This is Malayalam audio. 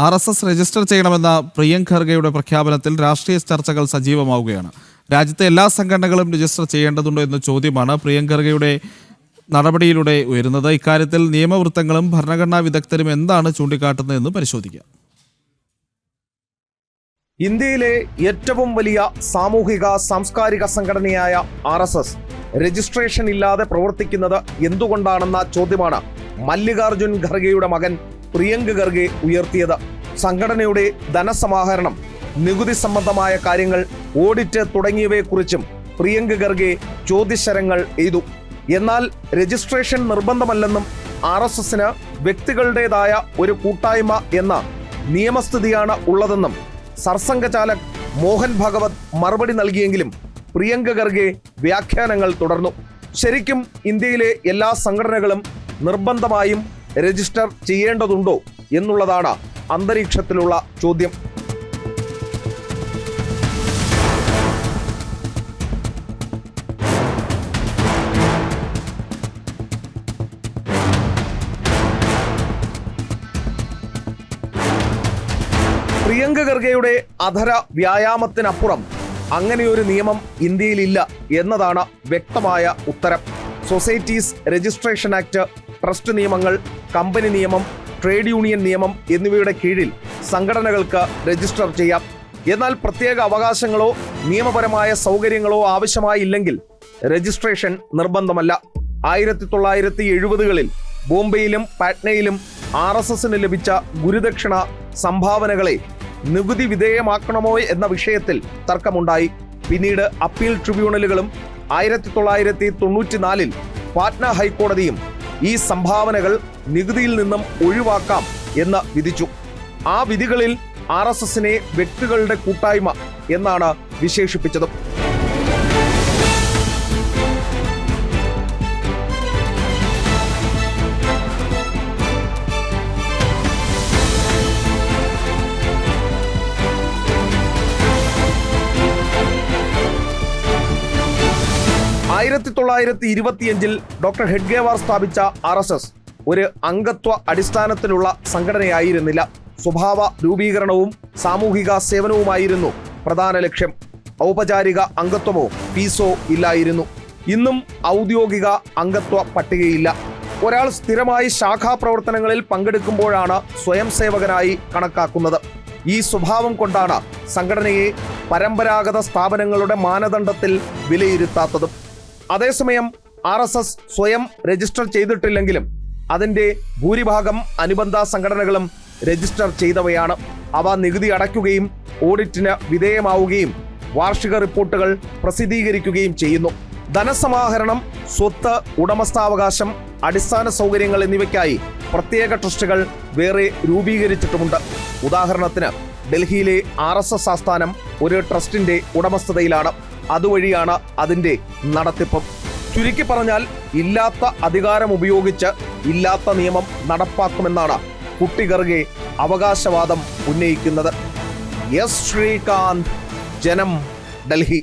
RSS രജിസ്റ്റർ ചെയ്യണമെന്ന പ്രിയങ്ക് ഖർഗെയുടെ പ്രഖ്യാപനത്തിൽ രാഷ്ട്രീയ ചർച്ചകൾ സജീവമാവുകയാണ്. രാജ്യത്തെ എല്ലാ സംഘടനകളും രജിസ്റ്റർ ചെയ്യേണ്ടതുണ്ടോ എന്ന ചോദ്യമാണ് പ്രിയങ്ക് ഖർഗെയുടെ നടപടിയിലൂടെ ഉയരുന്നത്. ഇക്കാര്യത്തിൽ നിയമവൃത്തങ്ങളും ഭരണഘടനാ വിദഗ്ധരും എന്താണ് ചൂണ്ടിക്കാട്ടുന്നതെന്ന് പരിശോധിക്കാം. ഇന്ത്യയിലെ ഏറ്റവും വലിയ സാമൂഹിക സാംസ്കാരിക സംഘടനയായ RSS രജിസ്ട്രേഷൻ ഇല്ലാതെ പ്രവർത്തിക്കുന്നത് എന്തുകൊണ്ടാണെന്ന ചോദ്യമാണ് മല്ലികാർജുൻ ഖർഗെയുടെ മകൻ പ്രിയങ്ക് ഖർഗെ ഉയർത്തിയത്. സംഘടനയുടെ ധനസമാഹരണം, നികുതി സംബന്ധമായ കാര്യങ്ങൾ, ഓഡിറ്റ് തുടങ്ങിയവയെക്കുറിച്ചും പ്രിയങ്ക് ഖർഗെ ചോദ്യശരങ്ങൾ എയ്തു. എന്നാൽ രജിസ്ട്രേഷൻ നിർബന്ധമല്ലെന്നും RSSന് വ്യക്തികളുടേതായ ഒരു കൂട്ടായ്മ എന്ന നിയമസ്ഥിതിയാണ് ഉള്ളതെന്നും സർസംഘചാലക് മോഹൻ ഭാഗവത് മറുപടി നൽകിയെങ്കിലും പ്രിയങ്ക് ഖർഗെ വ്യാഖ്യാനങ്ങൾ തുടർന്നു. ശരിക്കും ഇന്ത്യയിലെ എല്ലാ സംഘടനകളും നിർബന്ധമായും രജിസ്റ്റർ ചെയ്യേണ്ടതുണ്ടോ എന്നുള്ളതാണ് അന്തരീക്ഷത്തിലുള്ള ചോദ്യം. പ്രിയങ്ക് ഖർഗെയുടെ അധര വ്യായാമത്തിനപ്പുറം അങ്ങനെയൊരു നിയമം ഇന്ത്യയിലില്ല എന്നതാണ് വ്യക്തമായ ഉത്തരം. സൊസൈറ്റീസ് രജിസ്ട്രേഷൻ ആക്ട്, ട്രസ്റ്റ് നിയമങ്ങൾ, കമ്പനി നിയമം, ട്രേഡ് യൂണിയൻ നിയമം എന്നിവയുടെ കീഴിൽ സംഘടനകൾക്ക് രജിസ്റ്റർ ചെയ്യാം. എന്നാൽ പ്രത്യേക അവകാശങ്ങളോ നിയമപരമായ സൗകര്യങ്ങളോ ആവശ്യമായില്ലെങ്കിൽ രജിസ്ട്രേഷൻ നിർബന്ധമല്ല. 1970-കളിൽ ബോംബെയിലും പാറ്റ്നയിലും RSSന് ലഭിച്ച ഗുരുദക്ഷിണ സംഭാവനകളെ നികുതി വിധേയമാക്കണമോ എന്ന വിഷയത്തിൽ തർക്കമുണ്ടായി. പിന്നീട് അപ്പീൽ ട്രിബ്യൂണലുകളും 1994-ൽ പാറ്റ്ന ഹൈക്കോടതിയും ഈ സംഭാവനകൾ നികുതിയിൽ നിന്നും ഒഴിവാക്കാം എന്ന് വിധിച്ചു. ആ വിധികളിൽ RSSനെ വ്യക്തികളുടെ കൂട്ടായ്മ എന്നാണ് വിശേഷിപ്പിച്ചത്. ഡോക്ടർ ഹെഡ്ഗേവാർ സ്ഥാപിച്ച RSS ഒരു അംഗത്വ അടിസ്ഥാനത്തിലുള്ള സംഘടനയായിരുന്നില്ല. സ്വഭാവ രൂപീകരണവും സാമൂഹിക സേവനവുമായിരുന്നു പ്രധാന ലക്ഷ്യം. ഔപചാരിക അംഗത്വമോ ഫീസോ ഇല്ലായിരുന്നു. ഇന്നും ഔദ്യോഗിക അംഗത്വ പട്ടികയില്ല. ഒരാൾ സ്ഥിരമായി ശാഖാപ്രവർത്തനങ്ങളിൽ പങ്കെടുക്കുമ്പോഴാണ് സ്വയം സേവകനായി കണക്കാക്കുന്നത്. ഈ സ്വഭാവം കൊണ്ടാണ് സംഘടനയെ പരമ്പരാഗത സ്ഥാപനങ്ങളുടെ മാനദണ്ഡത്തിൽ വിലയിരുത്താത്തതും. അതേസമയം RSS സ്വയം രജിസ്റ്റർ ചെയ്തിട്ടില്ലെങ്കിലും അതിൻ്റെ ഭൂരിഭാഗം അനുബന്ധ സംഘടനകളും രജിസ്റ്റർ ചെയ്തവയാണ്. അവ നികുതി അടയ്ക്കുകയും ഓഡിറ്റിന് വിധേയമാവുകയും വാർഷിക റിപ്പോർട്ടുകൾ പ്രസിദ്ധീകരിക്കുകയും ചെയ്യുന്നു. ധനസമാഹരണം, സ്വത്ത് ഉടമസ്ഥാവകാശം, അടിസ്ഥാന സൗകര്യങ്ങൾ എന്നിവയ്ക്കായി പ്രത്യേക ട്രസ്റ്റുകൾ വേറെ രൂപീകരിച്ചിട്ടുമുണ്ട്. ഉദാഹരണത്തിന് ഡൽഹിയിലെ RSS ആസ്ഥാനം ഒരു ട്രസ്റ്റിന്റെ ഉടമസ്ഥതയിലാണ്. അതുവഴിയാണ് അതിൻ്റെ നടത്തിപ്പ്. ചുരുക്കി പറഞ്ഞാൽ ഇല്ലാത്ത അധികാരം ഉപയോഗിച്ച് ഇല്ലാത്ത നിയമം നടപ്പാക്കുമെന്നാണ് കുട്ടി ഖർഗെ അവകാശവാദം ഉന്നയിക്കുന്നത്. എസ് ശ്രീകാന്ത്, ജനം, ഡൽഹി.